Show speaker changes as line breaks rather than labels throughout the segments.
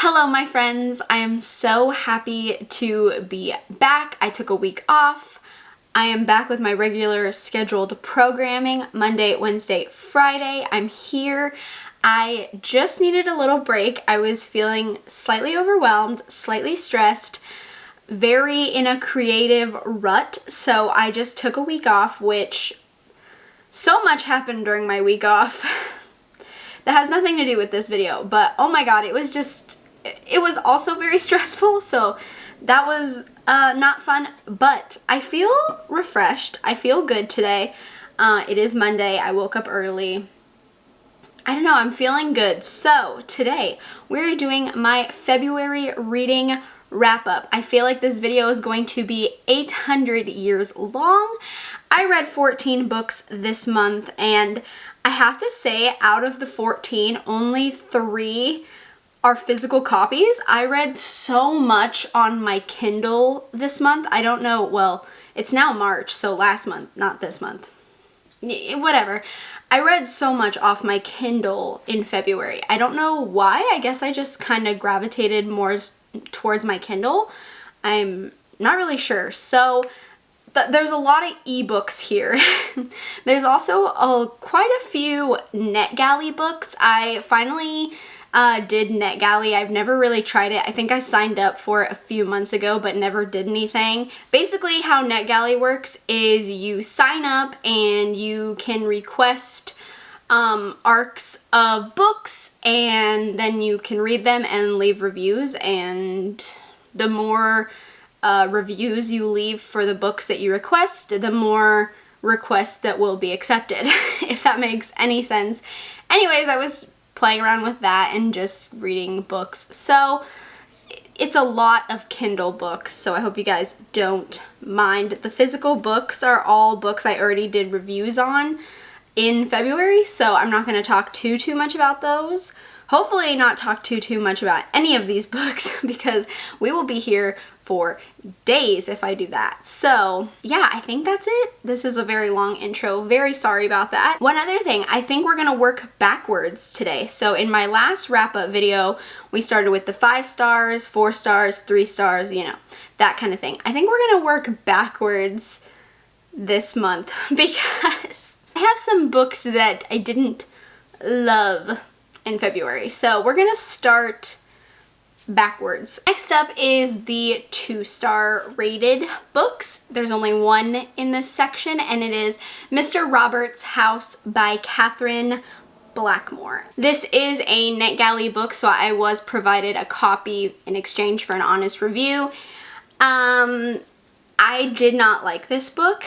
Hello my friends, I am so happy to be back. I took a week off. I am back with my regular scheduled programming, Monday, Wednesday, Friday. I'm here. I just needed a little break. I was feeling slightly overwhelmed, slightly stressed, very in a creative rut, so I just took a week off, which so much happened during my week off. That has nothing to do with this video, but oh my god, it was also very stressful, so that was not fun, but I feel refreshed. I feel good today. It is Monday. I woke up early. I don't know, I'm feeling good. So today we're doing my February reading wrap-up. I feel like this video is going to be 800 years long. I read 14 books this month, and I have to say, out of the 14, only 3 are physical copies. I read so much on my Kindle this month. I don't know, well, it's now March, so last month, not this month. Whatever. I read so much off my Kindle in February. I don't know why. I guess I just kind of gravitated more towards my Kindle. I'm not really sure. So there's a lot of ebooks here. There's also quite a few NetGalley books. I finally did NetGalley. I've never really tried it. I think I signed up for it a few months ago but never did anything. Basically how NetGalley works is you sign up and you can request arcs of books, and then you can read them and leave reviews, and the more reviews you leave for the books that you request, the more requests that will be accepted, if that makes any sense. Anyways, I was playing around with that and just reading books. So it's a lot of Kindle books, so I hope you guys don't mind. The physical books are all books I already did reviews on in February, so I'm not going to talk too much about those. Hopefully not talk too much about any of these books, because we will be here for days if I do that. So yeah, I think that's it. This is a very long intro. Very sorry about that. One other thing, I think we're gonna work backwards today. So in my last wrap-up video, we started with the 5 stars, 4 stars, 3 stars, you know, that kind of thing. I think we're gonna work backwards this month because I have some books that I didn't love in February. So we're gonna start backwards. Next up is the 2-star rated books. There's only one in this section, and it is Mr. Robert's House by Catherine Blackmore. This is a NetGalley book, so I was provided a copy in exchange for an honest review. I did not like this book.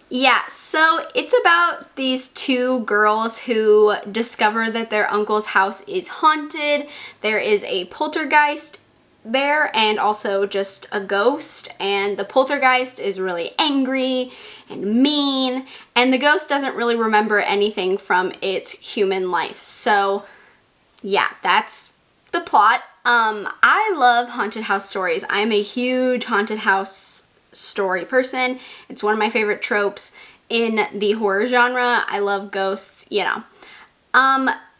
Yeah, so it's about these 2 girls who discover that their uncle's house is haunted. There is a poltergeist there and also just a ghost, and the poltergeist is really angry and mean, and the ghost doesn't really remember anything from its human life. So yeah, that's the plot. I love haunted house stories. I'm a huge haunted house story person. It's one of my favorite tropes in the horror genre. I love ghosts, you know.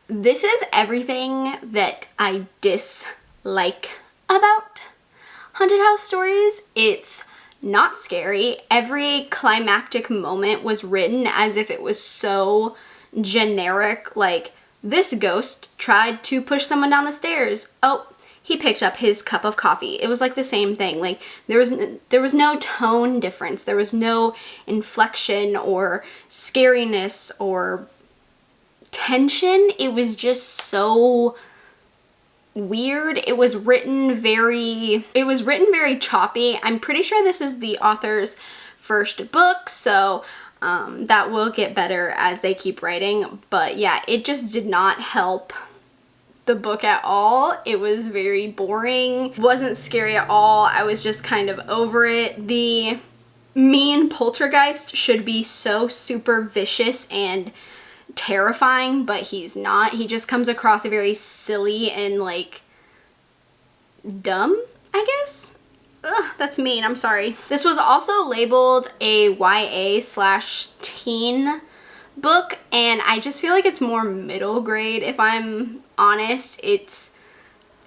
This is everything that I dislike about haunted house stories. It's not scary. Every climactic moment was written as if it was so generic, like, this ghost tried to push someone down the stairs. Oh, he picked up his cup of coffee. It was like the same thing. Like, there was no tone difference. There was no inflection or scariness or tension. It was just so weird. It was written very choppy. I'm pretty sure this is the author's first book, so that will get better as they keep writing. But yeah, it just did not help the book at all. It was very boring. It wasn't scary at all. I was just kind of over it. The mean poltergeist should be so super vicious and terrifying, but he's not. He just comes across very silly and like dumb, I guess. Ugh, that's mean, I'm sorry. This was also labeled a YA/teen book, and I just feel like it's more middle grade, if I'm honest. It's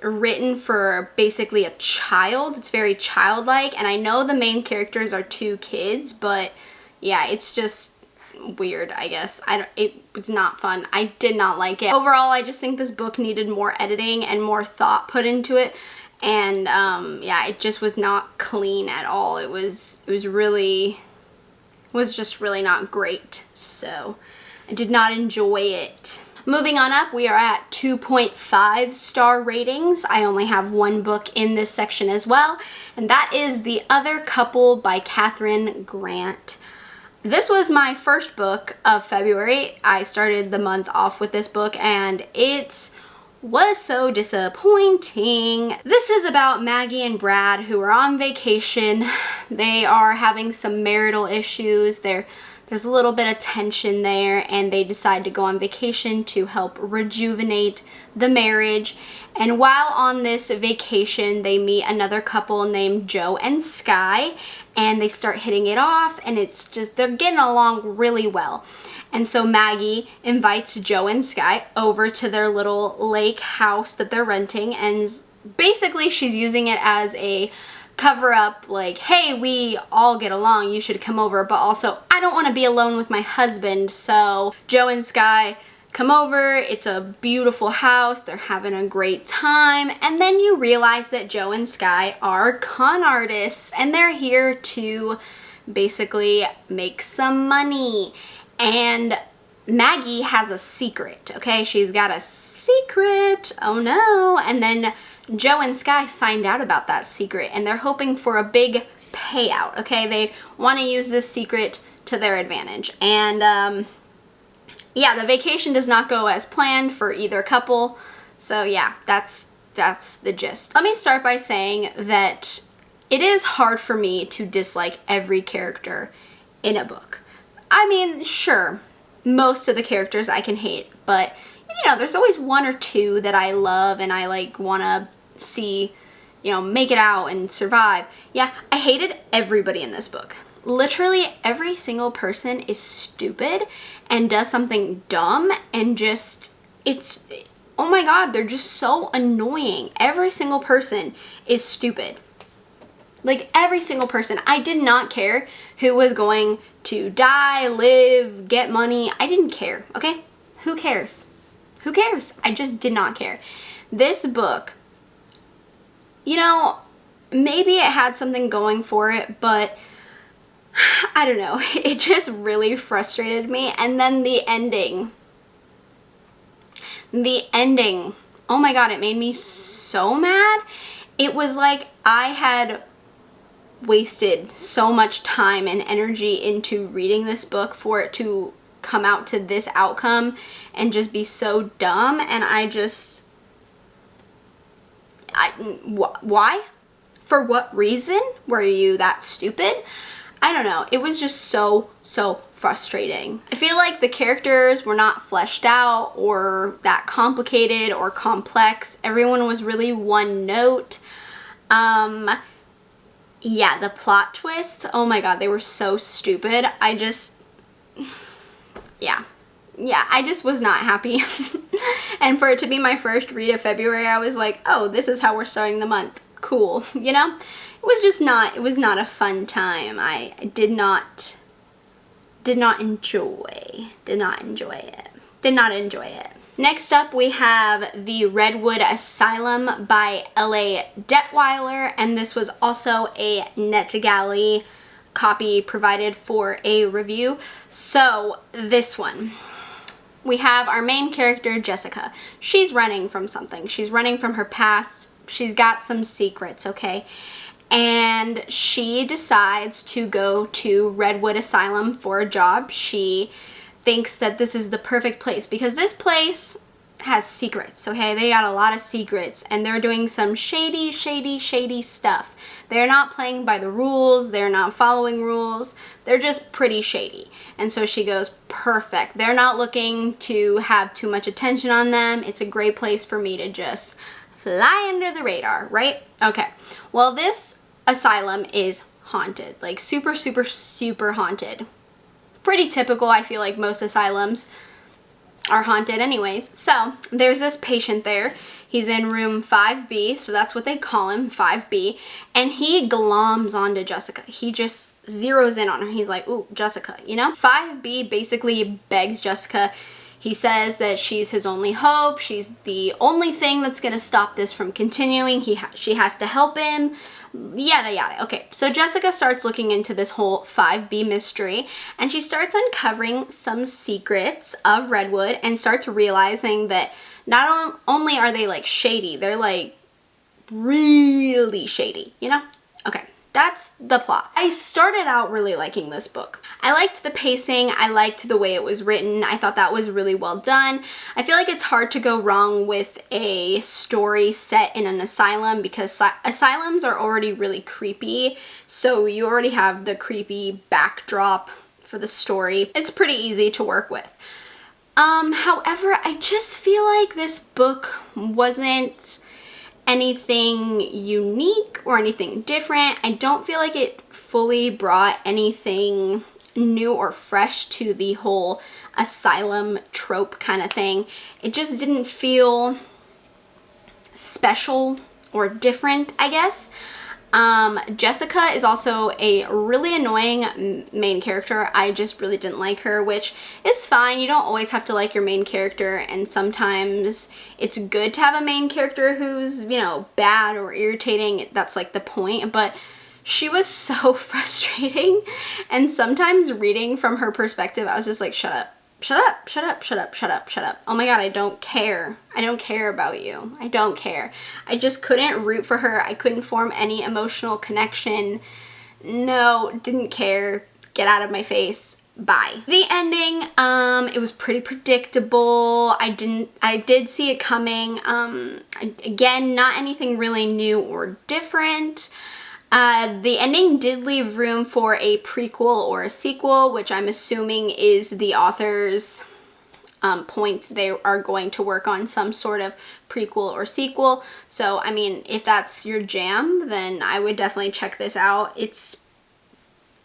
written for basically a child. It's very childlike, and I know the main characters are 2 kids, but yeah, it's just weird, I guess. It's not fun. I did not like it. Overall, I just think this book needed more editing and more thought put into it, and yeah, it just was not clean at all. It was just really not great, so I did not enjoy it. Moving on up, we are at 2.5 star ratings. I only have 1 book in this section as well, and that is The Other Couple by Katherine Grant. This was my first book of February. I started the month off with this book, and it was so disappointing. This is about Maggie and Brad, who are on vacation. They are having some marital issues. There's a little bit of tension there, and they decide to go on vacation to help rejuvenate the marriage. And while on this vacation, they meet another couple named Joe and Sky, and they start hitting it off, and it's just, they're getting along really well. And so Maggie invites Joe and Sky over to their little lake house that they're renting, and basically she's using it as a cover up, like, hey, we all get along, you should come over, but also I don't want to be alone with my husband. So Joe and Sky come over, it's a beautiful house, they're having a great time, and then you realize that Joe and Sky are con artists, and they're here to basically make some money. And Maggie has a secret, okay? She's got a secret, oh no, and then Joe and Sky find out about that secret, and they're hoping for a big payout, okay? They want to use this secret to their advantage. And yeah, the vacation does not go as planned for either couple. So yeah, that's the gist. Let me start by saying that it is hard for me to dislike every character in a book. I mean, sure, most of the characters I can hate, but you know, there's always 1 or 2 that I love and I like want to see, you know, make it out and survive. Yeah, I hated everybody in this book. Literally every single person is stupid and does something dumb, and just, it's, oh my god, they're just so annoying. Every single person is stupid. Like, every single person. I did not care who was going to die, live, get money. I didn't care, okay? Who cares? Who cares? I just did not care. This book, you know, maybe it had something going for it, but I don't know. It just really frustrated me. And then the ending. Oh my god, it made me so mad. It was like I had wasted so much time and energy into reading this book for it to come out to this outcome and just be so dumb. And why? For what reason were you that stupid? I don't know. It was just so frustrating. I feel like the characters were not fleshed out or that complicated or complex. Everyone was really one note. Yeah, the plot twists, oh my god, they were so stupid. I just was not happy. And for it to be my first read of February, I was like, oh, this is how we're starting the month. Cool, you know? It was not a fun time. I did not enjoy it. Next up, we have The Redwood Asylum by L.A. Detweiler, and this was also a NetGalley copy provided for a review. So this one, we have our main character, Jessica. She's running from something. She's running from her past. She's got some secrets, okay? And she decides to go to Redwood Asylum for a job. She thinks that this is the perfect place because this place has secrets, okay? They got a lot of secrets, and they're doing some shady stuff. They're not playing by the rules. They're not following rules. They're just pretty shady. And so she goes, perfect. They're not looking to have too much attention on them. It's a great place for me to just fly under the radar, right? Okay. Well, this asylum is haunted, like super haunted. Pretty typical. I feel like most asylums are haunted anyways. So there's this patient there. He's in room 5B, so that's what they call him, 5B, and he gloms onto Jessica. He just zeroes in on her. He's like, ooh, Jessica, you know? 5B basically begs Jessica. He says that she's his only hope. She's the only thing that's gonna stop this from continuing. She has to help him, yada yada. Okay, so Jessica starts looking into this whole 5B mystery, and she starts uncovering some secrets of Redwood and starts realizing that not only are they like shady, they're like really shady, you know? Okay. That's the plot. I started out really liking this book. I liked the pacing. I liked the way it was written. I thought that was really well done. I feel like it's hard to go wrong with a story set in an asylum because asylums are already really creepy. So you already have the creepy backdrop for the story. It's pretty easy to work with. However, I just feel like this book wasn't anything unique or anything different. I don't feel like it fully brought anything new or fresh to the whole asylum trope kind of thing. It just didn't feel special or different, I guess. Jessica is also a really annoying main character. I just really didn't like her, which is fine. You don't always have to like your main character, and sometimes it's good to have a main character who's, you know, bad or irritating. That's like the point, but she was so frustrating, and sometimes reading from her perspective, I was just like, shut up. Shut up, shut up, shut up, shut up, shut up. Oh my god, I don't care. I don't care about you. I don't care. I just couldn't root for her. I couldn't form any emotional connection. No, didn't care. Get out of my face. Bye. The ending, it was pretty predictable. I did see it coming. Again, not anything really new or different. The ending did leave room for a prequel or a sequel, which I'm assuming is the author's point. They are going to work on some sort of prequel or sequel. So, I mean, if that's your jam, then I would definitely check this out. It's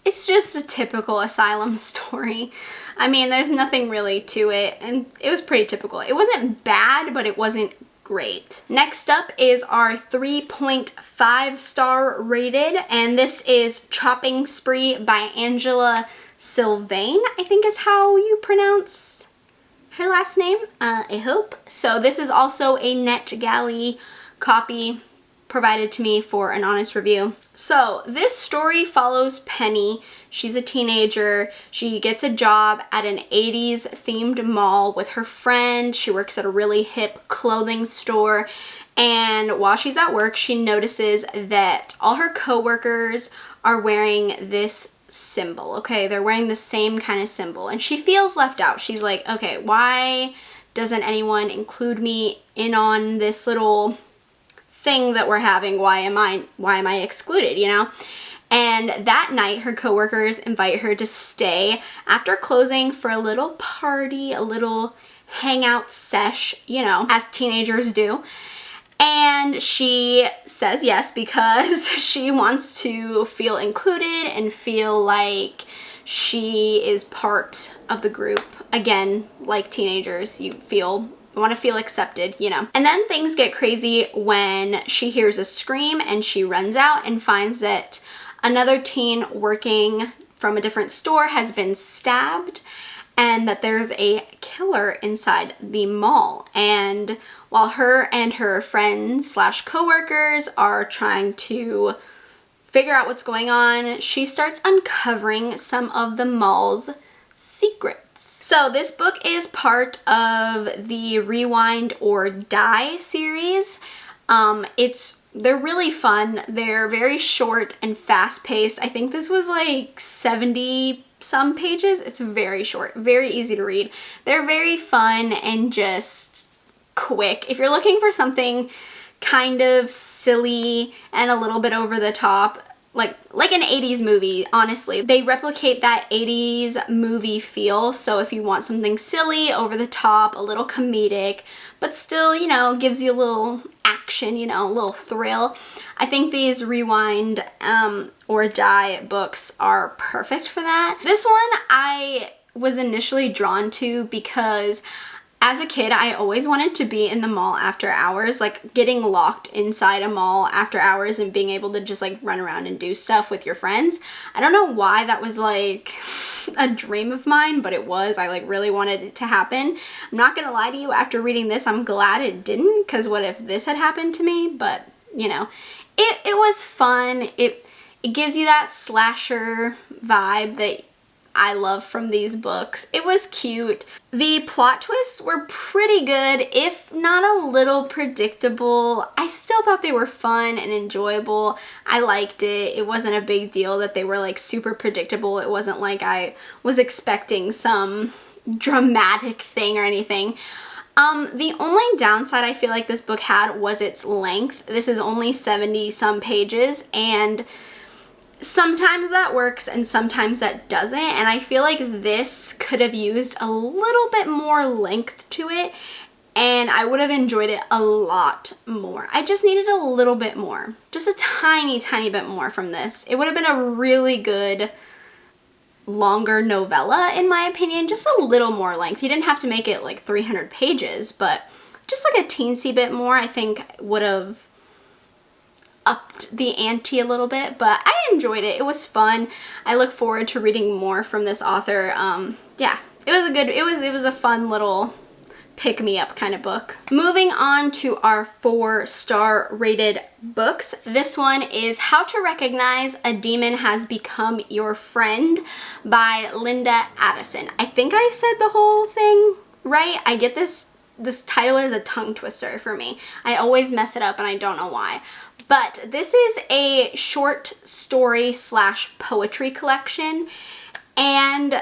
just a typical asylum story. I mean, there's nothing really to it, and it was pretty typical. It wasn't bad, but it wasn't great. Next up is our 3.5 star rated, and this is Chopping Spree by Angela Sylvain, I think is how you pronounce her last name, I hope. So this is also a NetGalley copy provided to me for an honest review. So this story follows Penny. She's a teenager. She gets a job at an 80s themed mall with her friend. She works at a really hip clothing store, and while she's at work, she notices that all her coworkers are wearing this symbol. Okay, they're wearing the same kind of symbol, and she feels left out. She's like, okay, why doesn't anyone include me in on this little thing that we're having? Why am I excluded, you know? And that night, her coworkers invite her to stay after closing for a little party, a little hangout sesh, you know, as teenagers do. And she says yes because she wants to feel included and feel like she is part of the group. Again, like teenagers, you want to feel accepted, you know. And then things get crazy when she hears a scream and she runs out and finds that another teen working from a different store has been stabbed, and that there's a killer inside the mall. And while her and her friends slash coworkers are trying to figure out what's going on, she starts uncovering some of the mall's secrets. So this book is part of the Rewind or Die series. They're really fun. They're very short and fast-paced. I think this was like 70 some pages. It's very short, very easy to read. They're very fun and just quick. If you're looking for something kind of silly and a little bit over the top, like an 80s movie, honestly. They replicate that 80s movie feel, so if you want something silly, over the top, a little comedic, but still, you know, gives you a little action, you know, a little thrill, I think these Rewind or Die books are perfect for that. This one I was initially drawn to because As a kid, I always wanted to be in the mall after hours, like getting locked inside a mall after hours and being able to just like run around and do stuff with your friends. I don't know why that was like a dream of mine, but it was. I like really wanted it to happen. I'm not gonna lie to you, after reading this, I'm glad it didn't, because what if this had happened to me? But you know, it was fun. It gives you that slasher vibe that I love from these books. It was cute. The plot twists were pretty good, if not a little predictable. I still thought they were fun and enjoyable. I liked it. It wasn't a big deal that they were like super predictable. It wasn't like I was expecting some dramatic thing or anything. The only downside I feel like this book had was its length. This is only 70 some pages, and sometimes that works and sometimes that doesn't, and I feel like this could have used a little bit more length to it and I would have enjoyed it a lot more. I just needed a little bit more, just a tiny bit more from this. It would have been a really good longer novella in my opinion, just a little more length. You didn't have to make it like 300 pages, but just like a teensy bit more I think would have upped the ante a little bit. But I enjoyed it. It was fun. I look forward to reading more from this author. Yeah, it was a fun little pick-me-up kind of book. Moving on to our 4-star rated books. This one is How to Recognize a Demon Has Become Your Friend by Linda Addison. I think I said the whole thing right. I get this title is a tongue twister for me. I always mess it up and I don't know why. But this is a short story slash poetry collection, and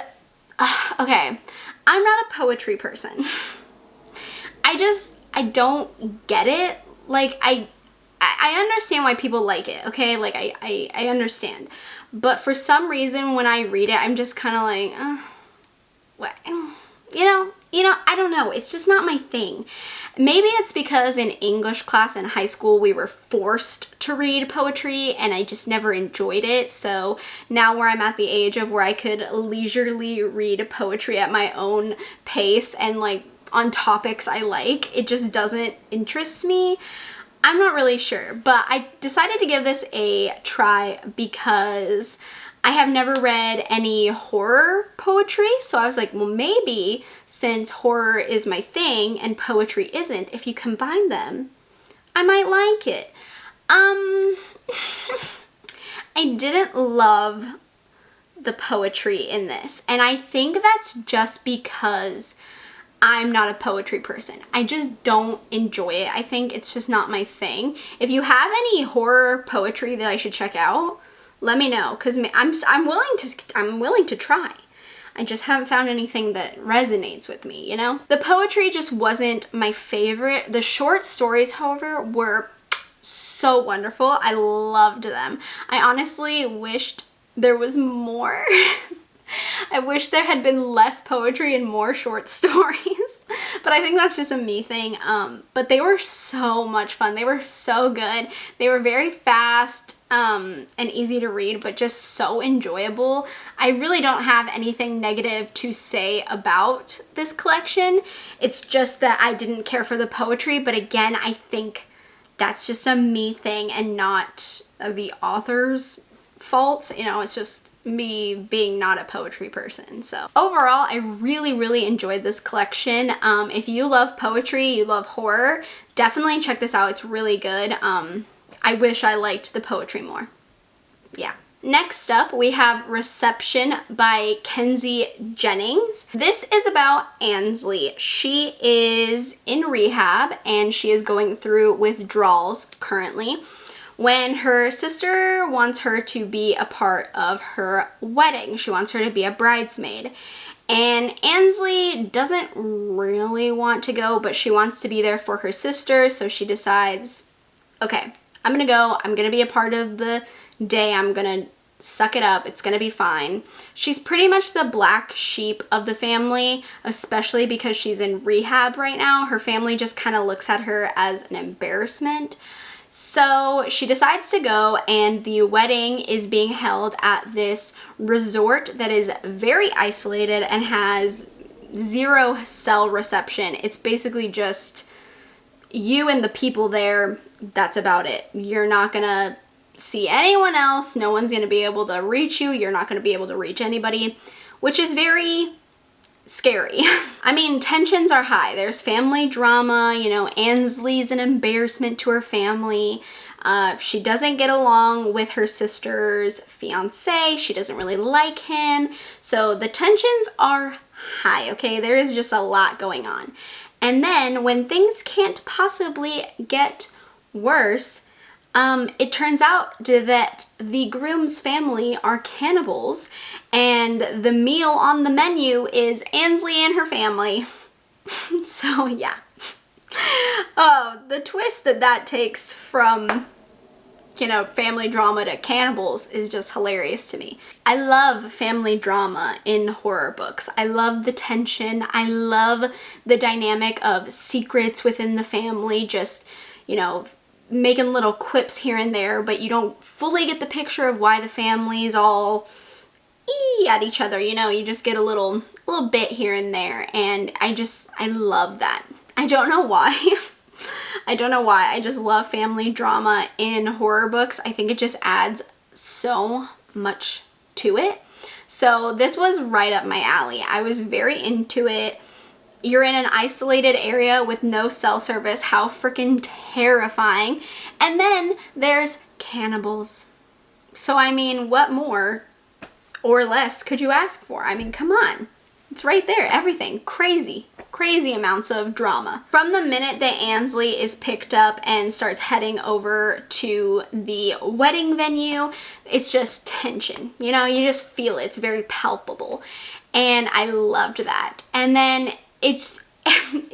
okay, I'm not a poetry person. I don't get it. Like I understand why people like it, okay? Like I understand. But for some reason when I read it, I'm just kind of like, what? You know, I don't know. It's just not my thing. Maybe it's because in English class in high school we were forced to read poetry and I just never enjoyed it. So now where I'm at the age of where I could leisurely read poetry at my own pace and like on topics I like, it just doesn't interest me. I'm not really sure, but I decided to give this a try because I have never read any horror poetry, so I was like, well, maybe since horror is my thing and poetry isn't, if you combine them, I might like it. I didn't love the poetry in this, and I think that's just because I'm not a poetry person. I just don't enjoy it. I think it's just not my thing. If you have any horror poetry that I should check out, let me know, because I'm willing to try. I just haven't found anything that resonates with me, you know? The poetry just wasn't my favorite. The short stories, however, were so wonderful. I loved them. I honestly wished there was more. I wish there had been less poetry and more short stories, but I think that's just a me thing. But they were so much fun. They were so good. They were very fast and easy to read, but just so enjoyable. I really don't have anything negative to say about this collection. It's just that I didn't care for the poetry, but again, I think that's just a me thing and not the author's fault. You know, it's just me being not a poetry person. So overall, I really enjoyed this collection. If you love poetry, you love horror, definitely check this out. It's really good. I wish I liked the poetry more. Yeah. Next up, we have Reception by Kenzie Jennings. This is about Ansley. She is in rehab and she is going through withdrawals currently when her sister wants her to be a part of her wedding. She wants her to be a bridesmaid. And Ansley doesn't really want to go, but she wants to be there for her sister, so she decides, okay, I'm gonna go, I'm gonna be a part of the day, I'm gonna suck it up, it's gonna be fine. She's pretty much the black sheep of the family, especially because she's in rehab right now. Her family just kind of looks at her as an embarrassment. So she decides to go, and the wedding is being held at this resort that is very isolated and has zero cell reception. It's basically just you and the people there. That's about it. You're not gonna see anyone else. No one's gonna be able to reach you. You're not gonna be able to reach anybody, which is very scary. I mean, tensions are high. There's family drama, you know, Ansley's an embarrassment to her family. She doesn't get along with her sister's fiance. She doesn't really like him. So the tensions are high, okay? There is just a lot going on. And then when things can't possibly get worse, it turns out that the groom's family are cannibals, and the meal on the menu is Ansley and her family. So yeah. Oh, the twist that takes from, you know, family drama to cannibals is just hilarious to me. I love family drama in horror books. I love the tension. I love the dynamic of secrets within the family, just, you know, making little quips here and there, but you don't fully get the picture of why the family's all at each other, you know, you just get a little bit here and there, and I love that. I don't know why. I don't know why. I just love family drama in horror books. I think it just adds so much to it. So this was right up my alley. I was very into it. You're in an isolated area with no cell service. How freaking terrifying. And then there's cannibals. So I mean, what more or less could you ask for? I mean, come on. It's right there. Everything. Crazy. Crazy amounts of drama. From the minute that Ansley is picked up and starts heading over to the wedding venue, it's just tension. You know, you just feel it. It's very palpable. And I loved that. And then it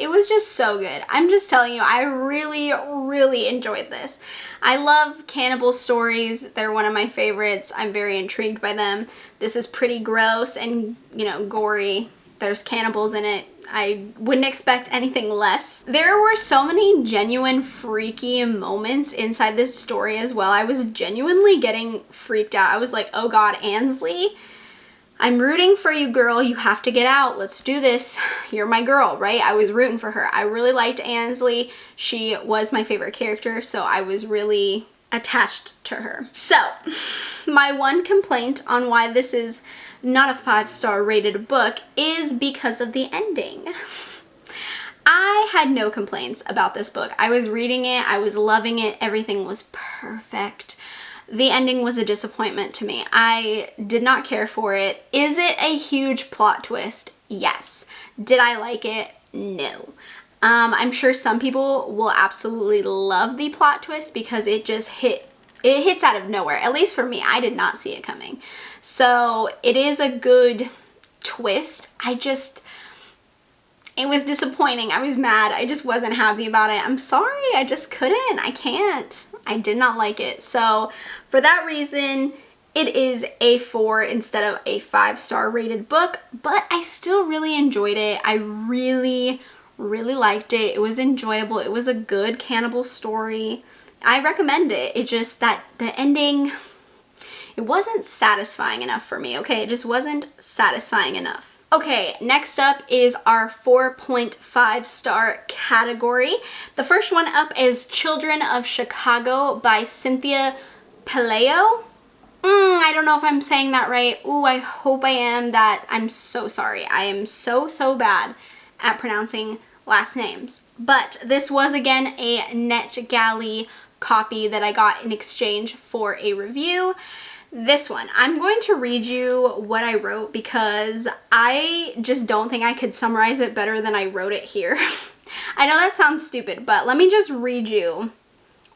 was just so good. I'm just telling you, I really, really enjoyed this. I love cannibal stories. They're one of my favorites. I'm very intrigued by them. This is pretty gross and, you know, gory. There's cannibals in it. I wouldn't expect anything less. There were so many genuine freaky moments inside this story as well. I was genuinely getting freaked out. I was like, oh God, Ansley, I'm rooting for you, girl. You have to get out. Let's do this. You're my girl, right? I was rooting for her. I really liked Ansley. She was my favorite character, so I was really attached to her. So, my one complaint on why this is not a 5-star rated book is because of the ending. I had no complaints about this book. I was reading it. I was loving it. Everything was perfect. The ending was a disappointment to me. I did not care for it. Is it a huge plot twist? Yes. Did I like it? No. I'm sure some people will absolutely love the plot twist because it just hits out of nowhere. At least for me, I did not see it coming. So it is a good twist. It was disappointing. I was mad. I just wasn't happy about it. I'm sorry. I just couldn't. I can't. I did not like it. So for that reason, it is a 4 instead of a 5-star rated book, but I still really enjoyed it. I really, really liked it. It was enjoyable. It was a good cannibal story. I recommend it. It just that the ending, it wasn't satisfying enough for me, okay? It just wasn't satisfying enough. Okay, next up is our 4.5-star category. The first one up is Children of Chicago by Cynthia Pelayo. I don't know if I'm saying that right. Ooh, I hope I am. I'm so sorry. I am so bad at pronouncing last names. But this was again a NetGalley copy that I got in exchange for a review. This one, I'm going to read you what I wrote because I just don't think I could summarize it better than I wrote it here. I know that sounds stupid, but let me just read you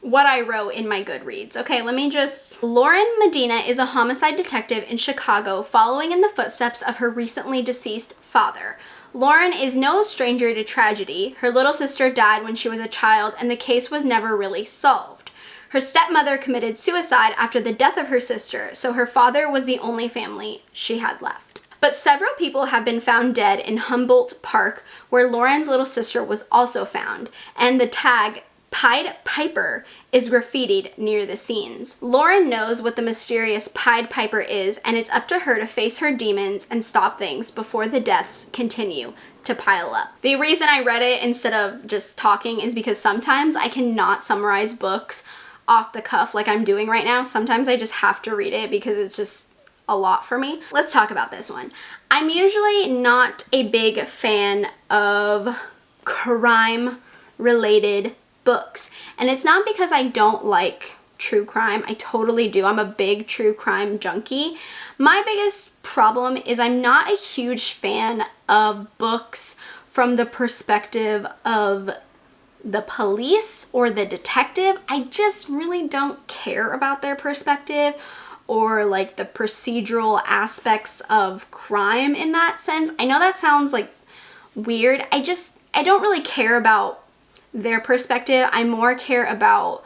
what I wrote in my Goodreads. Okay, Lauren Medina is a homicide detective in Chicago following in the footsteps of her recently deceased father. Lauren is no stranger to tragedy. Her little sister died when she was a child and the case was never really solved. Her stepmother committed suicide after the death of her sister, so her father was the only family she had left. But several people have been found dead in Humboldt Park, where Lauren's little sister was also found, and the tag Pied Piper is graffitied near the scenes. Lauren knows what the mysterious Pied Piper is, and it's up to her to face her demons and stop things before the deaths continue to pile up. The reason I read it instead of just talking is because sometimes I cannot summarize books off the cuff like I'm doing right now. Sometimes I just have to read it because it's just a lot for me. Let's talk about this one. I'm usually not a big fan of crime-related books, and it's not because I don't like true crime. I totally do. I'm a big true crime junkie. My biggest problem is I'm not a huge fan of books from the perspective of the police or the detective. I just really don't care about their perspective or like the procedural aspects of crime in that sense. I know that sounds like weird. I don't really care about their perspective. I more care about,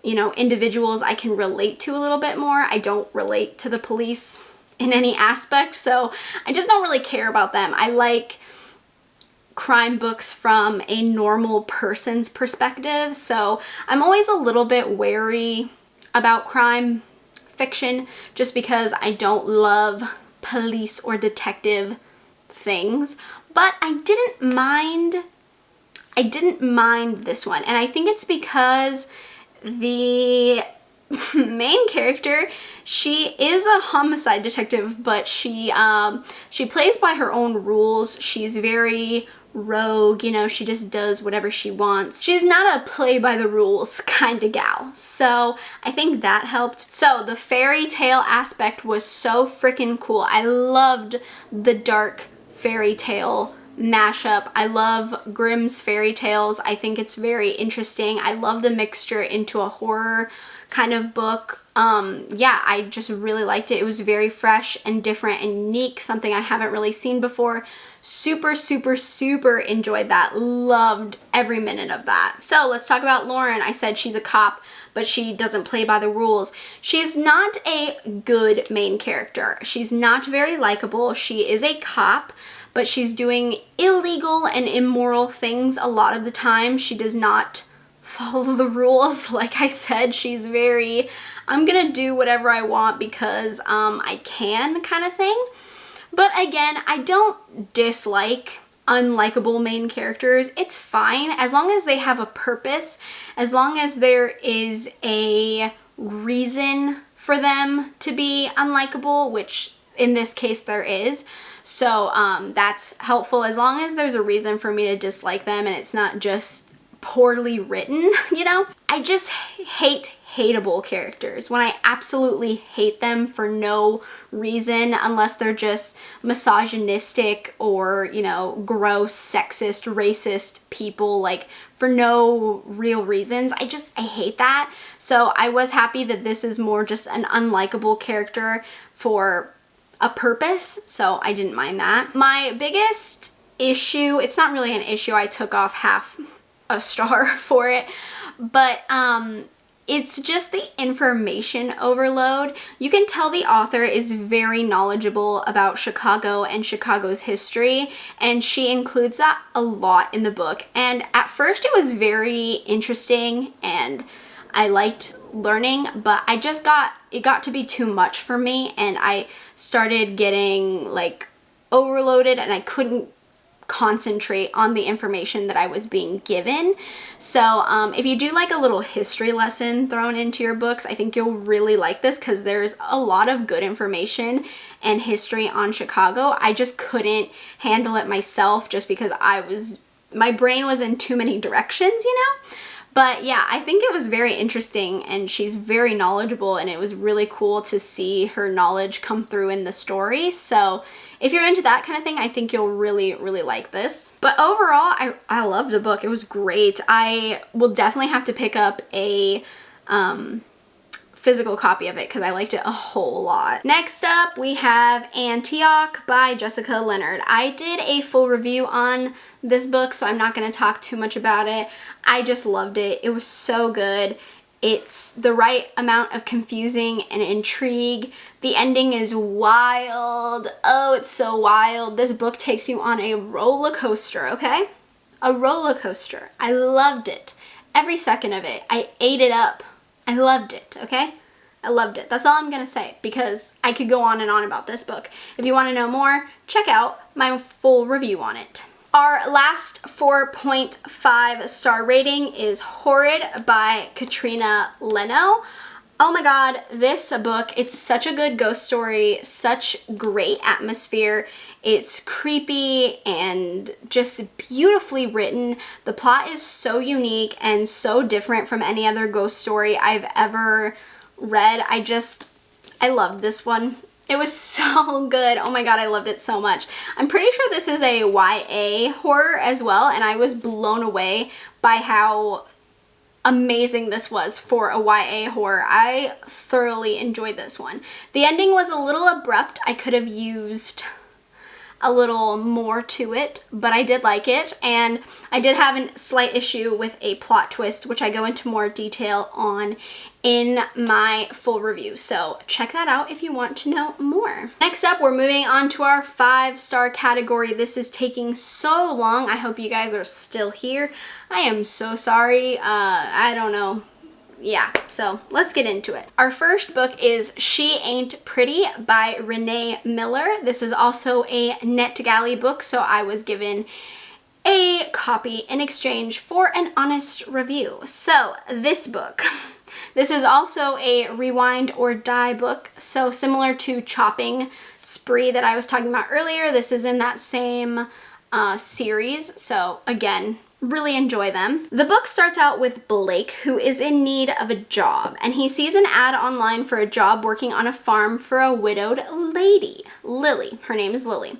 you know, individuals I can relate to a little bit more. I don't relate to the police in any aspect, so I just don't really care about them. I like crime books from a normal person's perspective, so I'm always a little bit wary about crime fiction just because I don't love police or detective things. But I didn't mind this one, and I think it's because the main character, she is a homicide detective, but she plays by her own rules. She's very rogue, you know, she just does whatever she wants. She's not a play by the rules kind of gal, so I think that helped. So the fairy tale aspect was so freaking cool. I loved the dark fairy tale mashup. I love Grimm's fairy tales. I think it's very interesting. I love the mixture into a horror kind of book. Yeah, I just really liked it. It was very fresh and different and unique, something I haven't really seen before. Super, super, super enjoyed that. Loved every minute of that. So let's talk about Lauren. I said she's a cop, but she doesn't play by the rules. She's not a good main character. She's not very likable. She is a cop, but she's doing illegal and immoral things a lot of the time. She does not follow the rules. Like I said, she's very, I'm gonna do whatever I want because I can kind of thing. But again, I don't dislike unlikable main characters. It's fine as long as they have a purpose, as long as there is a reason for them to be unlikable, which in this case there is. So that's helpful as long as there's a reason for me to dislike them and it's not just poorly written, you know? I just hate hateable characters when I absolutely hate them for no reason, unless they're just misogynistic or, you know, gross, sexist, racist people, like for no real reasons. I hate that. So I was happy that this is more just an unlikable character for a purpose, so I didn't mind that. My biggest issue, it's not really an issue, I took off half a star for it, but it's just the information overload. You can tell the author is very knowledgeable about Chicago and Chicago's history, and she includes that a lot in the book. And at first it was very interesting and I liked learning, but it got to be too much for me and I started getting like overloaded and I couldn't concentrate on the information that I was being given. So if you do like a little history lesson thrown into your books, I think you'll really like this because there's a lot of good information and history on Chicago. I just couldn't handle it myself just because my brain was in too many directions, you know? But yeah, I think it was very interesting and she's very knowledgeable and it was really cool to see her knowledge come through in the story. So if you're into that kind of thing, I think you'll really, really like this. But overall, I loved the book. It was great. I will definitely have to pick up a physical copy of it because I liked it a whole lot. Next up, we have Antioch by Jessica Leonard. I did a full review on this book, so I'm not going to talk too much about it. I just loved it. It was so good. It's the right amount of confusing and intrigue. The ending is wild. Oh, it's so wild. This book takes you on a roller coaster, okay? A roller coaster. I loved it. Every second of it. I ate it up. I loved it, okay? I loved it. That's all I'm going to say because I could go on and on about this book. If you want to know more, check out my full review on it. Our last 4.5 star rating is Horrid by Katrina Leno. Oh my god, this book, it's such a good ghost story, such great atmosphere. It's creepy and just beautifully written. The plot is so unique and so different from any other ghost story I've ever read. I loved this one. It was so good. Oh my god, I loved it so much. I'm pretty sure this is a YA horror as well, and I was blown away by how amazing this was for a YA horror. I thoroughly enjoyed this one. The ending was a little abrupt. I could have used a little more to it, but I did like it, and I did have a slight issue with a plot twist, which I go into more detail on in my full review, so check that out if you want to know more. Next up, we're moving on to our 5-star category. This is taking so long. I hope you guys are still here. I am so sorry. I don't know. Yeah, so let's get into it. Our first book is She Ain't Pretty by Renee Miller. This is also a NetGalley book, so I was given a copy in exchange for an honest review. So this book, this is also a rewind or die book, so similar to Chopping Spree that I was talking about earlier. This is in that same series, so again, really enjoy them. The book starts out with Blake, who is in need of a job, and he sees an ad online for a job working on a farm for a widowed lady, Lily. Her name is Lily.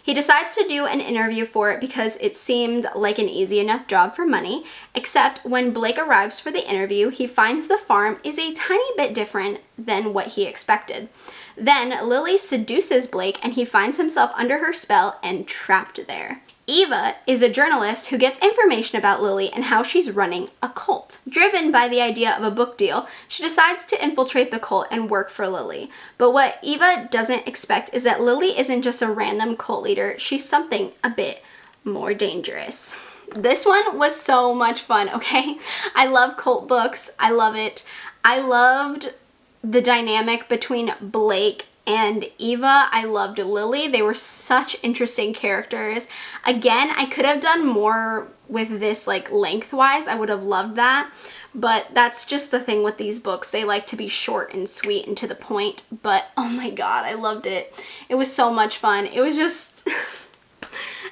He decides to do an interview for it because it seemed like an easy enough job for money, except when Blake arrives for the interview, he finds the farm is a tiny bit different than what he expected. Then Lily seduces Blake and he finds himself under her spell and trapped there. Eva is a journalist who gets information about Lily and how she's running a cult. Driven by the idea of a book deal, she decides to infiltrate the cult and work for Lily. But what Eva doesn't expect is that Lily isn't just a random cult leader, she's something a bit more dangerous. This one was so much fun, okay? I love cult books. I love it. I loved the dynamic between Blake and Eva. I loved Lily. They were such interesting characters. Again, I could have done more with this like lengthwise. I would have loved that. But that's just the thing with these books. They like to be short and sweet and to the point. But oh my god, I loved it. It was so much fun. It was just...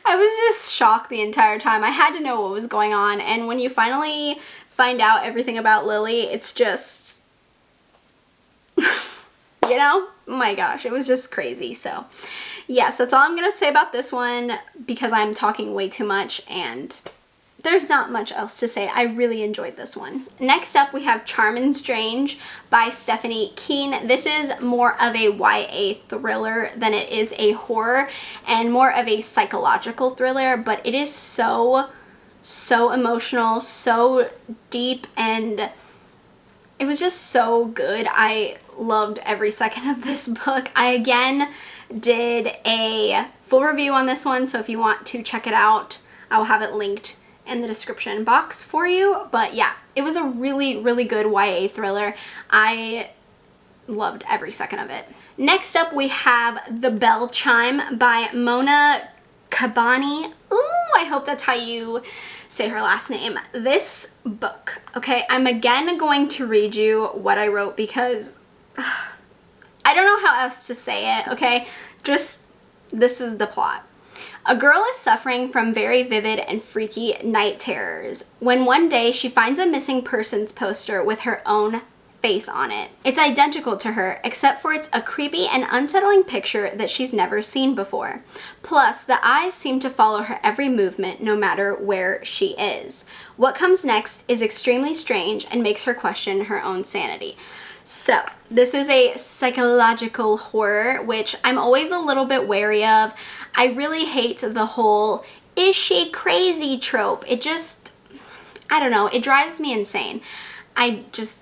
I was just shocked the entire time. I had to know what was going on. And when you finally find out everything about Lily, it's just... you know? Oh my gosh, it was just crazy. So yes, that's all I'm gonna say about this one because I'm talking way too much and there's not much else to say. I really enjoyed this one. Next up, we have Charmin Strange by Stephanie Keene. This is more of a YA thriller than it is a horror and more of a psychological thriller, but it is so emotional, so deep, and it was just so good. I loved every second of this book. I again did a full review on this one, so if you want to check it out, I'll have it linked in the description box for you. But yeah, it was a really good YA thriller. I loved every second of it. Next up, we have The Bell Chime by Mona Kabani. Ooh, I hope that's how you say her last name. This book, okay, I'm again going to read you what I wrote because I don't know how else to say it, okay? Just, this is the plot. A girl is suffering from very vivid and freaky night terrors when one day she finds a missing persons poster with her own face on it. It's identical to her, except for it's a creepy and unsettling picture that she's never seen before. Plus, the eyes seem to follow her every movement no matter where she is. What comes next is extremely strange and makes her question her own sanity. So, this is a psychological horror, which I'm always a little bit wary of. I really hate the whole, is she crazy trope. It just, I don't know, it drives me insane. If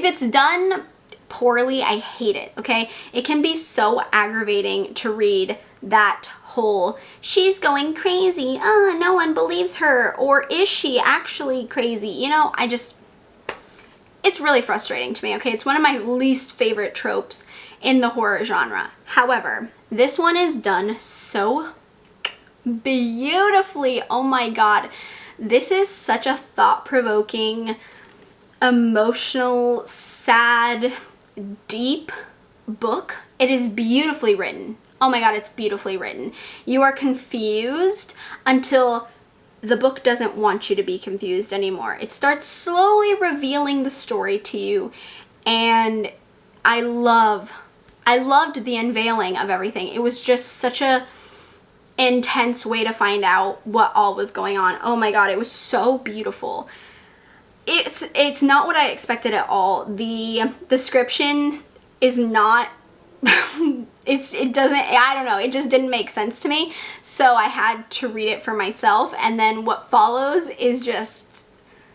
it's done poorly, I hate it, okay? It can be so aggravating to read that whole she's going crazy, no one believes her, or is she actually crazy? You know, it's really frustrating to me, okay? It's one of my least favorite tropes in the horror genre. However, this one is done so beautifully. Oh my god. This is such a thought-provoking, emotional, sad, deep book. It is beautifully written. Oh my god, it's beautifully written. You are confused until the book doesn't want you to be confused anymore. It starts slowly revealing the story to you, and I loved the unveiling of everything. It was just such a intense way to find out what all was going on. Oh my god, it was so beautiful. It's not what I expected at all. The description is not it doesn't, I don't know, it just didn't make sense to me, so I had to read it for myself, and then what follows is just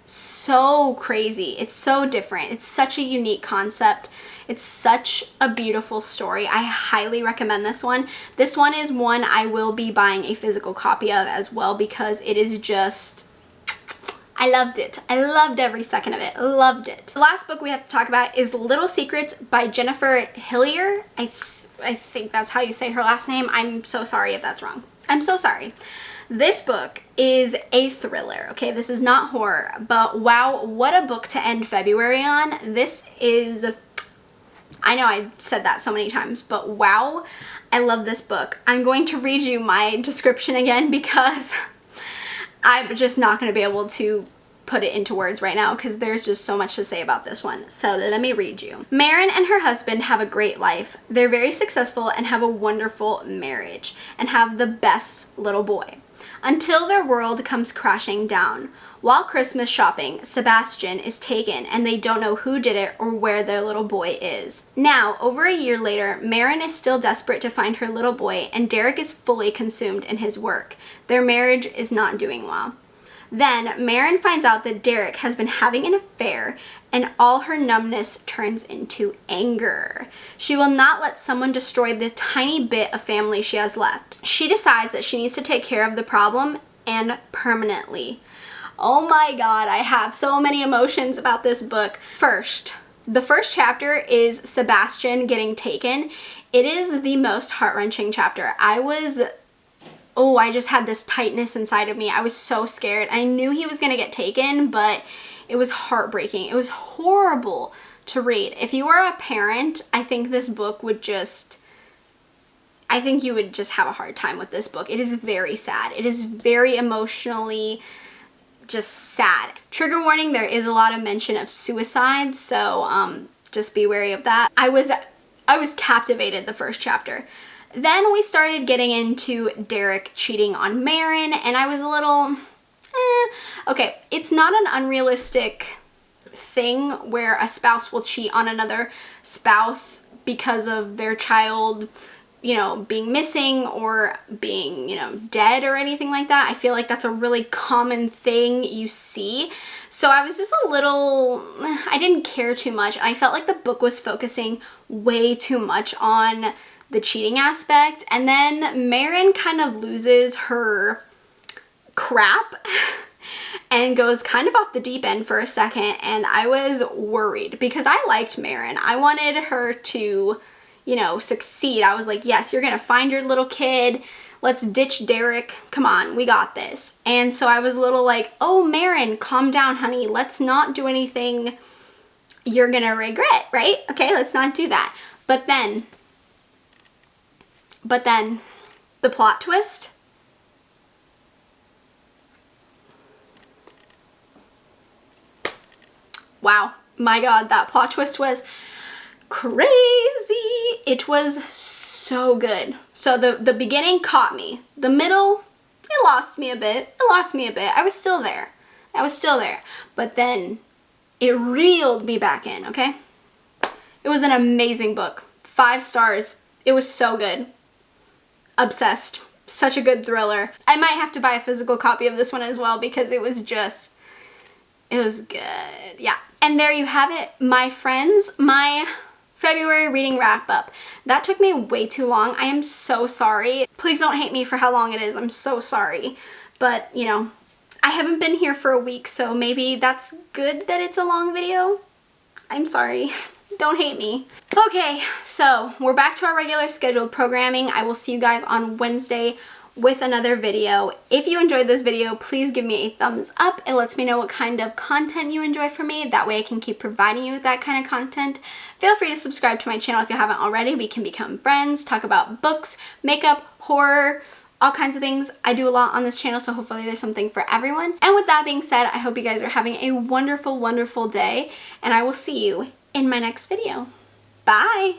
so crazy. It's so different. It's such a unique concept. It's such a beautiful story. I highly recommend this one. This one is one I will be buying a physical copy of as well, because it is just, I loved it. I loved every second of it. Loved it. The last book we have to talk about is Little Secrets by Jennifer Hillier. I think that's how you say her last name. I'm so sorry if that's wrong. I'm so sorry. This book is a thriller, okay? This is not horror, but wow, what a book to end February on. This is, I know I said that so many times, but wow, I love this book. I'm going to read you my description again because I'm just not going to be able to put it into words right now because there's just so much to say about this one. So let me read you. Marin and her husband have a great life. They're very successful and have a wonderful marriage and have the best little boy. Until their world comes crashing down. While Christmas shopping, Sebastian is taken and they don't know who did it or where their little boy is. Now, over a year later, Marin is still desperate to find her little boy and Derek is fully consumed in his work. Their marriage is not doing well. Then, Marin finds out that Derek has been having an affair and all her numbness turns into anger. She will not let someone destroy the tiny bit of family she has left. She decides that she needs to take care of the problem and permanently. Oh my god, I have so many emotions about this book. First, the first chapter is Sebastian getting taken. It is the most heart-wrenching chapter. I just had this tightness inside of me. I was so scared. I knew he was gonna get taken, but it was heartbreaking. It was horrible to read. If you are a parent, I think this book would just, I think you would just have a hard time with this book. It is very sad. It is very emotionally just sad. Trigger warning, there is a lot of mention of suicide, so just be wary of that. I was captivated the first chapter. Then we started getting into Derek cheating on Marin, and I was a little, okay, it's not an unrealistic thing where a spouse will cheat on another spouse because of their child, you know, being missing or being, you know, dead or anything like that. I feel like that's a really common thing you see. So I was just a little, I didn't care too much. I felt like the book was focusing way too much on the cheating aspect, and then Marin kind of loses her crap and goes kind of off the deep end for a second, and I was worried because I liked Marin. I wanted her to, you know, succeed. I was like, yes, you're gonna find your little kid. Let's ditch Derek. Come on, we got this. And so I was a little like, oh, Marin, calm down, honey. Let's not do anything you're gonna regret, right? Okay, let's not do that. But then the plot twist. Wow, my god, that plot twist was crazy. It was so good. So the beginning caught me. The middle, it lost me a bit. I was still there. But then it reeled me back in, okay? It was an amazing book. 5 stars. It was so good. Obsessed. Such a good thriller. I might have to buy a physical copy of this one as well because it was good. Yeah. And there you have it, my friends. My February reading wrap up. That took me way too long. I am so sorry. Please don't hate me for how long it is. I'm so sorry. But, you know, I haven't been here for a week, so maybe that's good that it's a long video. I'm sorry. Don't hate me. Okay, so we're back to our regular scheduled programming. I will see you guys on Wednesday with another video. If you enjoyed this video, please give me a thumbs up. It lets me know what kind of content you enjoy from me. That way I can keep providing you with that kind of content. Feel free to subscribe to my channel if you haven't already. We can become friends, talk about books, makeup, horror, all kinds of things. I do a lot on this channel, so hopefully there's something for everyone. And with that being said, I hope you guys are having a wonderful, wonderful day, and I will see you in my next video. Bye!